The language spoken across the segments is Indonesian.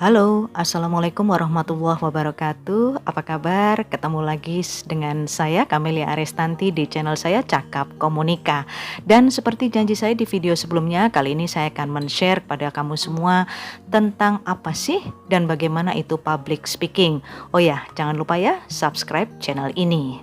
Halo, Assalamualaikum warahmatullahi wabarakatuh. Apa kabar? Ketemu lagi dengan saya Camelia Arestanti di channel saya Cakap Komunika. Dan seperti janji saya di video sebelumnya, kali ini saya akan men-share pada kamu semua tentang apa sih dan bagaimana itu public speaking. Oh ya, jangan lupa ya subscribe channel ini.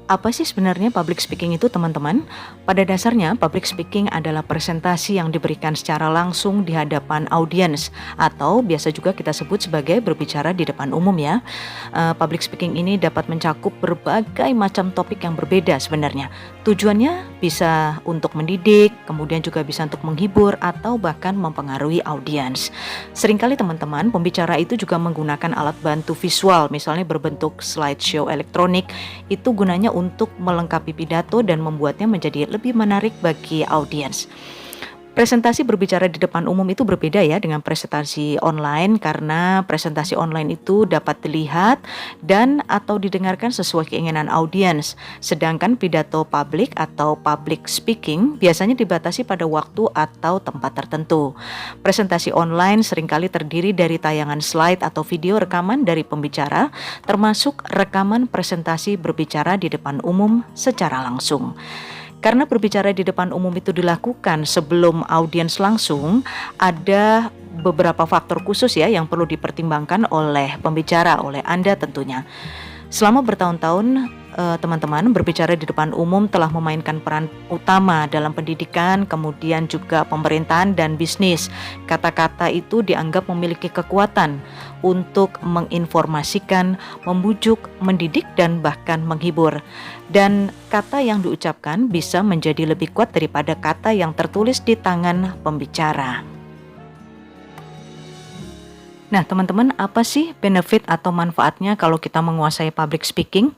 Apa sih sebenarnya public speaking itu, teman-teman? Pada dasarnya, public speaking adalah presentasi yang diberikan secara langsung di hadapan audiens, atau biasa juga kita sebut sebagai berbicara di depan umum ya. Public speaking ini dapat mencakup berbagai macam topik yang berbeda sebenarnya. Tujuannya bisa untuk mendidik, kemudian juga bisa untuk menghibur, atau bahkan mempengaruhi audiens. Seringkali teman-teman, pembicara itu juga menggunakan alat bantu visual, misalnya berbentuk slideshow elektronik. Itu gunanya untuk melengkapi pidato dan membuatnya menjadi lebih menarik bagi audiens. Presentasi berbicara di depan umum itu berbeda ya dengan presentasi online, karena presentasi online itu dapat dilihat dan atau didengarkan sesuai keinginan audiens. Sedangkan pidato publik atau public speaking biasanya dibatasi pada waktu atau tempat tertentu. Presentasi online seringkali terdiri dari tayangan slide atau video rekaman dari pembicara, termasuk rekaman presentasi berbicara di depan umum secara langsung. Karena berbicara di depan umum itu dilakukan sebelum audiens langsung, ada beberapa faktor khusus ya yang perlu dipertimbangkan oleh pembicara, oleh Anda tentunya. Selama bertahun-tahun, teman-teman, berbicara di depan umum telah memainkan peran utama dalam pendidikan, kemudian juga pemerintahan dan bisnis. Kata-kata itu dianggap memiliki kekuatan untuk menginformasikan, membujuk, mendidik, dan bahkan menghibur. Dan kata yang diucapkan bisa menjadi lebih kuat daripada kata yang tertulis di tangan pembicara. Nah, teman-teman, apa sih benefit atau manfaatnya kalau kita menguasai public speaking?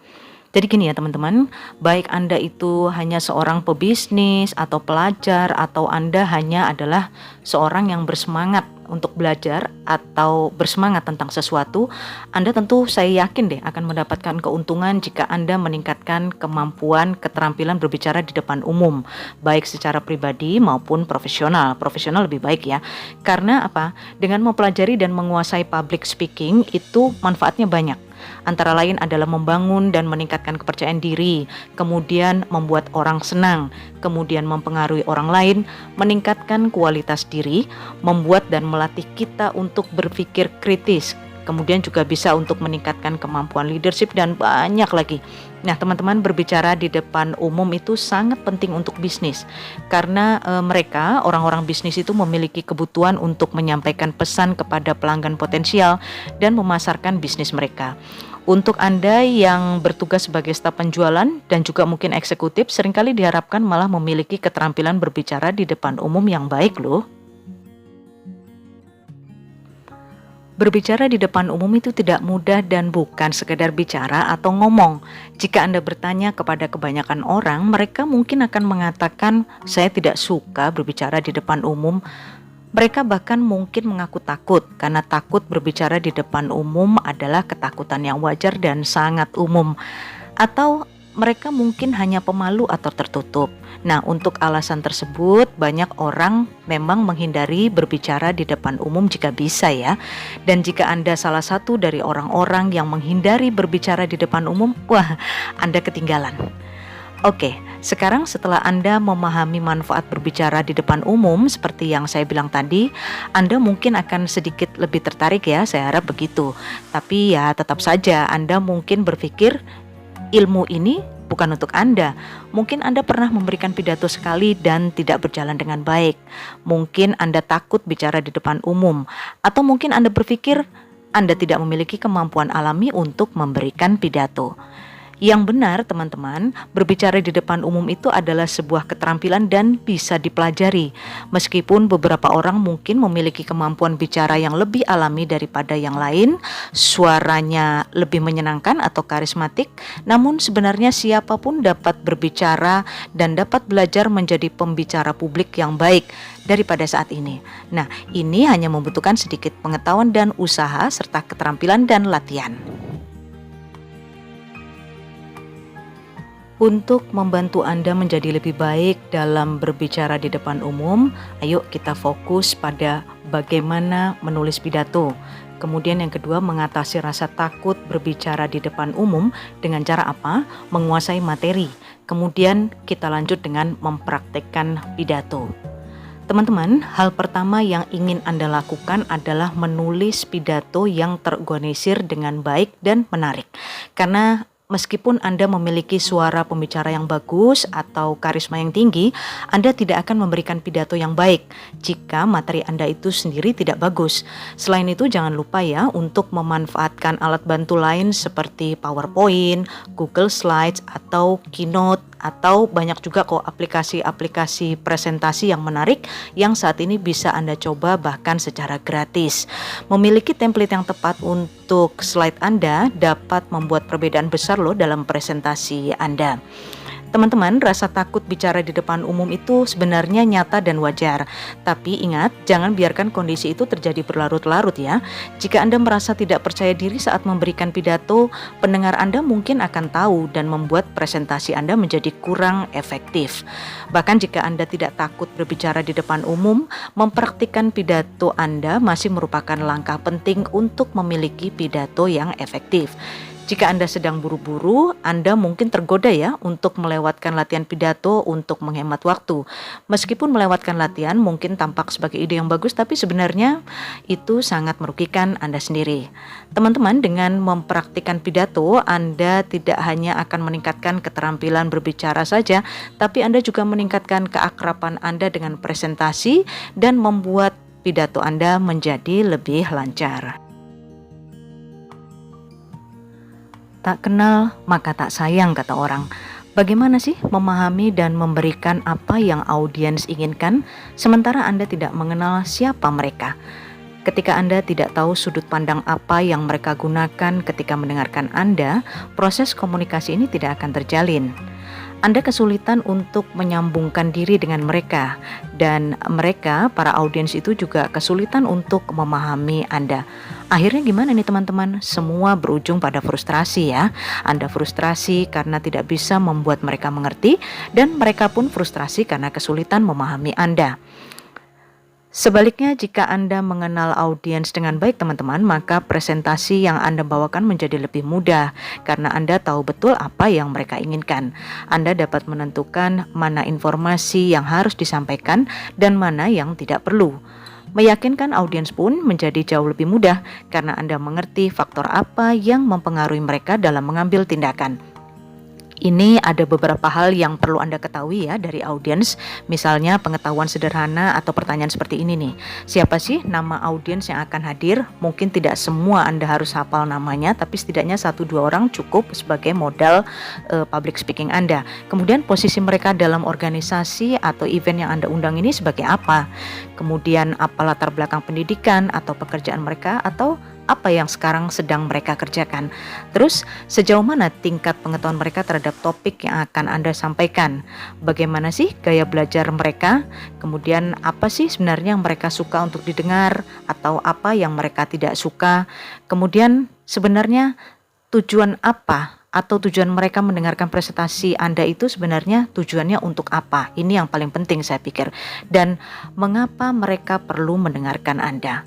Jadi gini ya teman-teman, baik Anda itu hanya seorang pebisnis atau pelajar, atau Anda hanya adalah seorang yang bersemangat untuk belajar atau bersemangat tentang sesuatu, Anda tentu saya yakin deh akan mendapatkan keuntungan jika Anda meningkatkan kemampuan keterampilan berbicara di depan umum, baik secara pribadi maupun profesional. Profesional lebih baik ya. Karena apa? Dengan mempelajari dan menguasai public speaking itu manfaatnya banyak. Antara lain adalah membangun dan meningkatkan kepercayaan diri, kemudian membuat orang senang, kemudian mempengaruhi orang lain, meningkatkan kualitas diri, membuat dan melatih kita untuk berpikir kritis, kemudian juga bisa untuk meningkatkan kemampuan leadership dan banyak lagi. Nah teman-teman, berbicara di depan umum itu sangat penting untuk bisnis, karena mereka, orang-orang bisnis itu memiliki kebutuhan untuk menyampaikan pesan kepada pelanggan potensial dan memasarkan bisnis mereka. Untuk Anda yang bertugas sebagai staf penjualan dan juga mungkin eksekutif, seringkali diharapkan malah memiliki keterampilan berbicara di depan umum yang baik loh. Berbicara di depan umum itu tidak mudah dan bukan sekedar bicara atau ngomong. Jika Anda bertanya kepada kebanyakan orang, mereka mungkin akan mengatakan, "Saya tidak suka berbicara di depan umum." Mereka bahkan mungkin mengaku takut, karena takut berbicara di depan umum adalah ketakutan yang wajar dan sangat umum. Atau mereka mungkin hanya pemalu atau tertutup. Nah, untuk alasan tersebut banyak orang memang menghindari berbicara di depan umum jika bisa ya. Dan jika Anda salah satu dari orang-orang yang menghindari berbicara di depan umum, wah, Anda ketinggalan. Oke, sekarang setelah Anda memahami manfaat berbicara di depan umum seperti yang saya bilang tadi, Anda mungkin akan sedikit lebih tertarik ya, saya harap begitu. Tapi ya tetap saja Anda mungkin berpikir ilmu ini bukan untuk Anda. Mungkin Anda pernah memberikan pidato sekali dan tidak berjalan dengan baik. Mungkin Anda takut bicara di depan umum, atau mungkin Anda berpikir Anda tidak memiliki kemampuan alami untuk memberikan pidato. Yang benar teman-teman, berbicara di depan umum itu adalah sebuah keterampilan dan bisa dipelajari. Meskipun beberapa orang mungkin memiliki kemampuan bicara yang lebih alami daripada yang lain, suaranya lebih menyenangkan atau karismatik, namun sebenarnya siapapun dapat berbicara dan dapat belajar menjadi pembicara publik yang baik daripada saat ini. Nah, ini hanya membutuhkan sedikit pengetahuan dan usaha serta keterampilan dan latihan. Untuk membantu Anda menjadi lebih baik dalam berbicara di depan umum, ayo kita fokus pada bagaimana menulis pidato. Kemudian yang kedua, mengatasi rasa takut berbicara di depan umum dengan cara apa? Menguasai materi. Kemudian kita lanjut dengan mempraktekkan pidato. Teman-teman, hal pertama yang ingin Anda lakukan adalah menulis pidato yang terorganisir dengan baik dan menarik. Karena meskipun Anda memiliki suara pembicara yang bagus atau karisma yang tinggi, Anda tidak akan memberikan pidato yang baik jika materi Anda itu sendiri tidak bagus. Selain itu, jangan lupa ya untuk memanfaatkan alat bantu lain seperti PowerPoint, Google Slides, atau Keynote, atau banyak juga kok aplikasi-aplikasi presentasi yang menarik yang saat ini bisa Anda coba bahkan secara gratis. Memiliki template yang tepat untuk slide Anda dapat membuat perbedaan besar loh dalam presentasi Anda. Teman-teman, rasa takut bicara di depan umum itu sebenarnya nyata dan wajar. Tapi ingat, jangan biarkan kondisi itu terjadi berlarut-larut ya. Jika Anda merasa tidak percaya diri saat memberikan pidato, pendengar Anda mungkin akan tahu dan membuat presentasi Anda menjadi kurang efektif. Bahkan jika Anda tidak takut berbicara di depan umum, mempraktikkan pidato Anda masih merupakan langkah penting untuk memiliki pidato yang efektif. Jika Anda sedang buru-buru, Anda mungkin tergoda ya untuk melewatkan latihan pidato untuk menghemat waktu. Meskipun melewatkan latihan mungkin tampak sebagai ide yang bagus, tapi sebenarnya itu sangat merugikan Anda sendiri. Teman-teman, dengan mempraktikkan pidato, Anda tidak hanya akan meningkatkan keterampilan berbicara saja, tapi Anda juga meningkatkan keakraban Anda dengan presentasi dan membuat pidato Anda menjadi lebih lancar. Tak kenal maka tak sayang, kata orang. Bagaimana sih memahami dan memberikan apa yang audiens inginkan sementara Anda tidak mengenal siapa mereka? Ketika Anda tidak tahu sudut pandang apa yang mereka gunakan ketika mendengarkan Anda, proses komunikasi ini tidak akan terjalin. Anda kesulitan untuk menyambungkan diri dengan mereka, dan mereka, para audiens itu juga kesulitan untuk memahami Anda. Akhirnya gimana nih teman-teman? Semua berujung pada frustrasi ya. Anda frustrasi karena tidak bisa membuat mereka mengerti, dan mereka pun frustrasi karena kesulitan memahami Anda. Sebaliknya, jika Anda mengenal audiens dengan baik teman-teman, maka presentasi yang Anda bawakan menjadi lebih mudah karena Anda tahu betul apa yang mereka inginkan. Anda dapat menentukan mana informasi yang harus disampaikan dan mana yang tidak perlu. Meyakinkan audiens pun menjadi jauh lebih mudah karena Anda mengerti faktor apa yang mempengaruhi mereka dalam mengambil tindakan. Ini ada beberapa hal yang perlu Anda ketahui ya dari audiens. Misalnya pengetahuan sederhana atau pertanyaan seperti ini nih. Siapa sih nama audiens yang akan hadir? Mungkin tidak semua Anda harus hafal namanya, tapi setidaknya 1-2 orang cukup sebagai modal public speaking Anda. Kemudian posisi mereka dalam organisasi atau event yang Anda undang ini sebagai apa? Kemudian apa latar belakang pendidikan atau pekerjaan mereka, atau apa yang sekarang sedang mereka kerjakan. Terus sejauh mana tingkat pengetahuan mereka terhadap topik yang akan Anda sampaikan. Bagaimana sih gaya belajar mereka. Kemudian apa sih sebenarnya yang mereka suka untuk didengar, atau apa yang mereka tidak suka. Kemudian sebenarnya tujuan apa atau tujuan mereka mendengarkan presentasi Anda itu sebenarnya tujuannya untuk apa. Ini yang paling penting saya pikir. Dan mengapa mereka perlu mendengarkan Anda.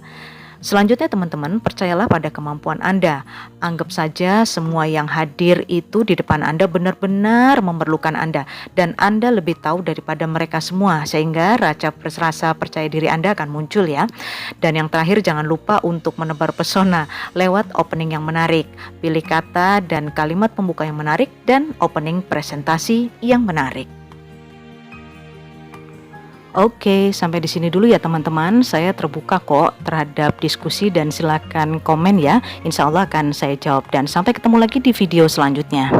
Selanjutnya teman-teman, percayalah pada kemampuan Anda. Anggap saja semua yang hadir itu di depan Anda benar-benar memerlukan Anda, dan Anda lebih tahu daripada mereka semua, sehingga rasa percaya diri Anda akan muncul ya. Dan yang terakhir, jangan lupa untuk menebar pesona lewat opening yang menarik. Pilih kata dan kalimat pembuka yang menarik dan opening presentasi yang menarik. Oke, sampai di sini dulu ya teman-teman. Saya terbuka kok terhadap diskusi dan silakan komen ya. Insya Allah akan saya jawab, dan sampai ketemu lagi di video selanjutnya.